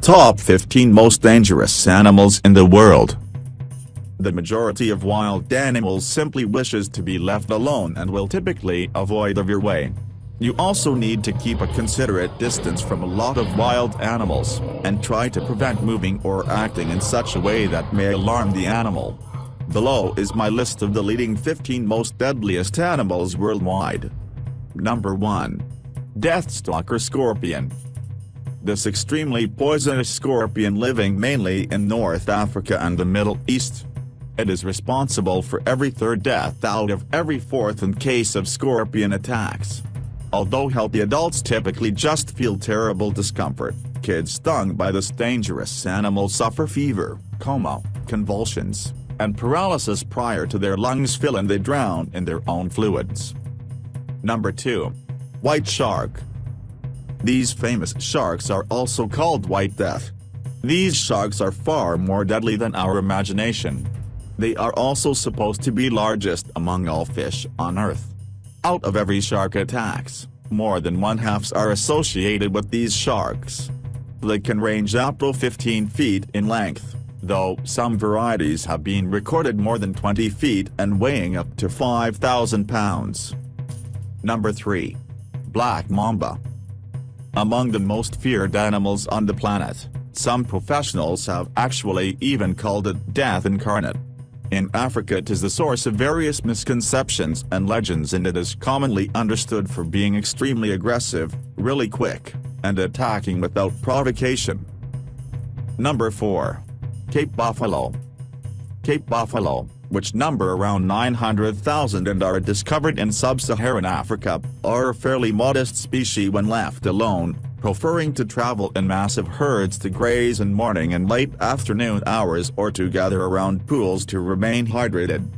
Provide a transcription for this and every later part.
Top 15 Most Dangerous Animals in the World. The majority of wild animals simply wishes to be left alone and will typically avoid of your way. You also need to keep a considerate distance from a lot of wild animals, and try to prevent moving or acting in such a way that may alarm the animal. Below is my list of the leading 15 most deadliest animals worldwide. Number 1. Deathstalker Scorpion. This extremely poisonous scorpion, living mainly in North Africa and the Middle East. It is responsible for every third death out of every fourth in case of scorpion attacks. Although healthy adults typically just feel terrible discomfort, kids stung by this dangerous animal suffer fever, coma, convulsions, and paralysis prior to their lungs fill and they drown in their own fluids. Number 2. White Shark. These famous sharks are also called White Death. These sharks are far more deadly than our imagination. They are also supposed to be largest among all fish on Earth. Out of every shark attacks, more than one-halves are associated with these sharks. They can range up to 15 feet in length, though some varieties have been recorded more than 20 feet and weighing up to 5,000 pounds. Number 3. Black Mamba. Among the most feared animals on the planet, some professionals have actually even called it death incarnate. In Africa it is the source of various misconceptions and legends, and it is commonly understood for being extremely aggressive, really quick, and attacking without provocation. Number 4. Cape Buffalo. Cape buffalo, which number around 900,000 and are discovered in sub-Saharan Africa, are a fairly modest species when left alone, preferring to travel in massive herds to graze in morning and late afternoon hours or to gather around pools to remain hydrated.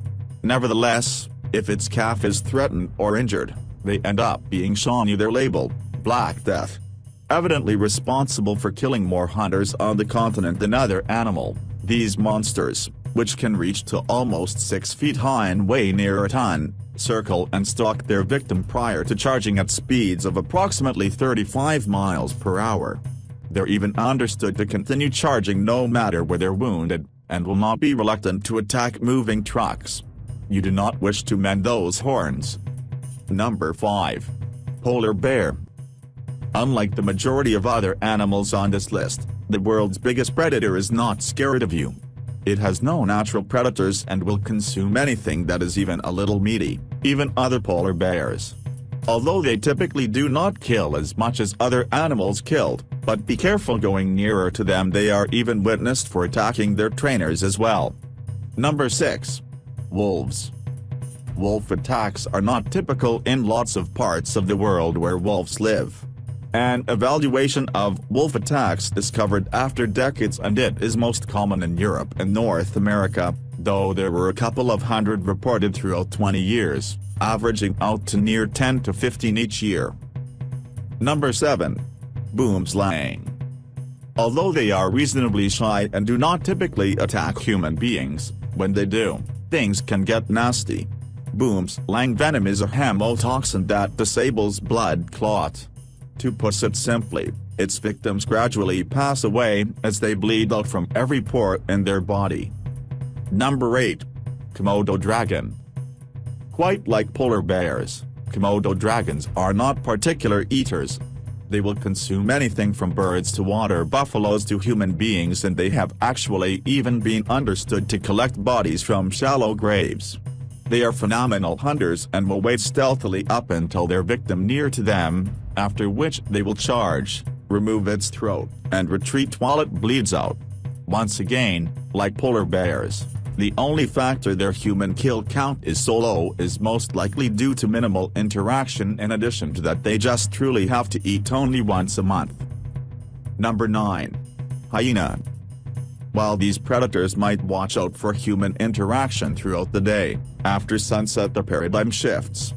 Nevertheless, if its calf is threatened or injured, they end up being shown their label, Black Death. Evidently responsible for killing more hunters on the continent than other animal, these monsters, which can reach to almost 6 feet high and weigh near a ton, circle and stalk their victim prior to charging at speeds of approximately 35 miles per hour. They're even understood to continue charging no matter where they're wounded, and will not be reluctant to attack moving trucks. You do not wish to mend those horns. Number 5. Polar Bear. Unlike the majority of other animals on this list, the world's biggest predator is not scared of you. It has no natural predators and will consume anything that is even a little meaty, even other polar bears. Although they typically do not kill as much as other animals killed, but be careful going nearer to them, they are even witnessed for attacking their trainers as well. Number 6. Wolves. Wolf attacks are not typical in lots of parts of the world where wolves live. An evaluation of wolf attacks discovered after decades, and it is most common in Europe and North America, though there were a couple of hundred reported throughout 20 years, averaging out to near 10 to 15 each year. Number 7. Boomslang. Although they are reasonably shy and do not typically attack human beings, when they do, things can get nasty. Boomslang venom is a hemotoxin that disables blood clot. To put it simply, its victims gradually pass away as they bleed out from every pore in their body. Number 8. Komodo Dragon. Quite like polar bears, Komodo dragons are not particular eaters. They will consume anything from birds to water buffaloes to human beings, and they have actually even been understood to collect bodies from shallow graves. They are phenomenal hunters and will wait stealthily up until their victim near to them, after which they will charge, remove its throat, and retreat while it bleeds out. Once again, like polar bears, the only factor their human kill count is so low is most likely due to minimal interaction. In addition to that, they just truly have to eat only once a month. Number 9. Hyena. While these predators might watch out for human interaction throughout the day, after sunset the paradigm shifts.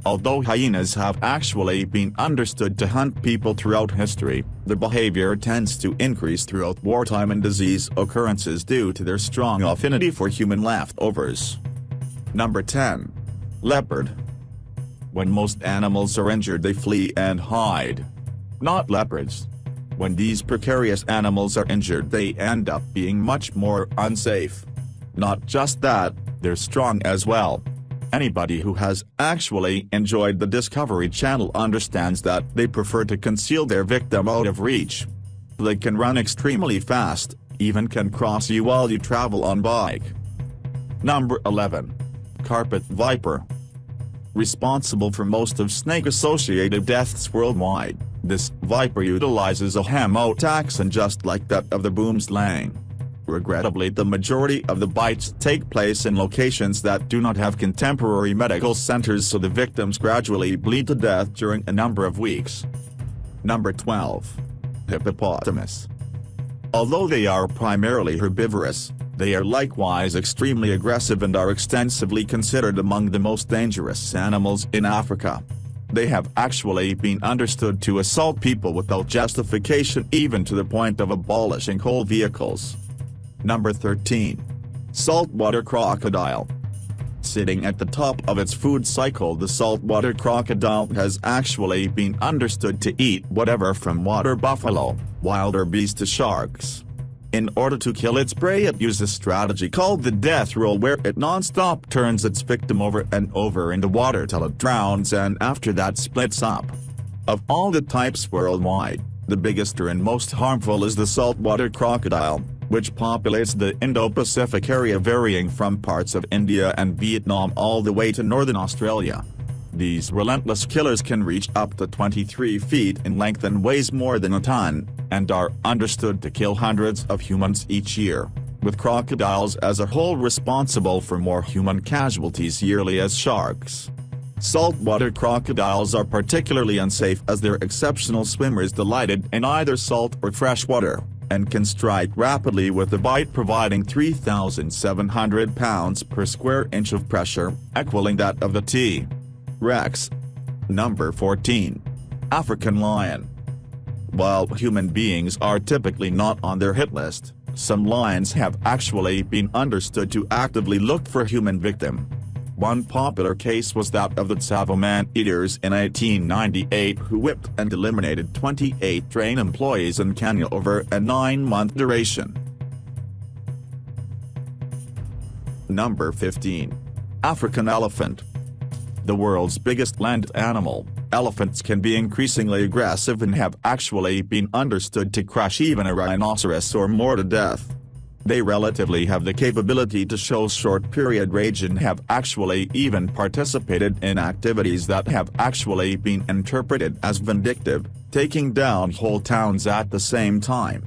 Although hyenas have actually been understood to hunt people throughout history, their behavior tends to increase throughout wartime and disease occurrences due to their strong affinity for human leftovers. Number 10. Leopard. When most animals are injured, they flee and hide. Not leopards. When these precarious animals are injured, they end up being much more unsafe. Not just that, they're strong as well. Anybody who has actually enjoyed the Discovery Channel understands that they prefer to conceal their victim out of reach. They can run extremely fast, even can cross you while you travel on bike. Number 11. Carpet Viper. Responsible for most of snake-associated deaths worldwide, this viper utilizes a hemotaxin just like that of the boomslang. Regrettably, the majority of the bites take place in locations that do not have contemporary medical centers, so the victims gradually bleed to death during a number of weeks. Number 12. Hippopotamus. Although they are primarily herbivorous, they are likewise extremely aggressive and are extensively considered among the most dangerous animals in Africa. They have actually been understood to assault people without justification, even to the point of abolishing whole vehicles. Number 13. Saltwater Crocodile. Sitting at the top of its food cycle, the saltwater crocodile has actually been understood to eat whatever from water buffalo, wilder beasts to sharks. In order to kill its prey, it uses a strategy called the death roll, where it non-stop turns its victim over and over in the water till it drowns and after that splits up. Of all the types worldwide, the biggest and most harmful is the saltwater crocodile, which populates the Indo-Pacific area, varying from parts of India and Vietnam all the way to northern Australia. These relentless killers can reach up to 23 feet in length and weighs more than a ton, and are understood to kill hundreds of humans each year, with crocodiles as a whole responsible for more human casualties yearly as sharks. Saltwater crocodiles are particularly unsafe as they're exceptional swimmers, delighted in either salt or fresh water, and can strike rapidly with a bite, providing 3,700 pounds per square inch of pressure, equaling that of the T-Rex. Number 14. African lion. While human beings are typically not on their hit list, some lions have actually been understood to actively look for human victim. One popular case was that of the Tsavo man-eaters in 1898, who whipped and eliminated 28 train employees in Kenya over a 9-month duration. Number 15. African elephant. The world's biggest land animal, elephants can be increasingly aggressive and have actually been understood to crush even a rhinoceros or more to death. They relatively have the capability to show short-period rage and have actually even participated in activities that have actually been interpreted as vindictive, taking down whole towns at the same time.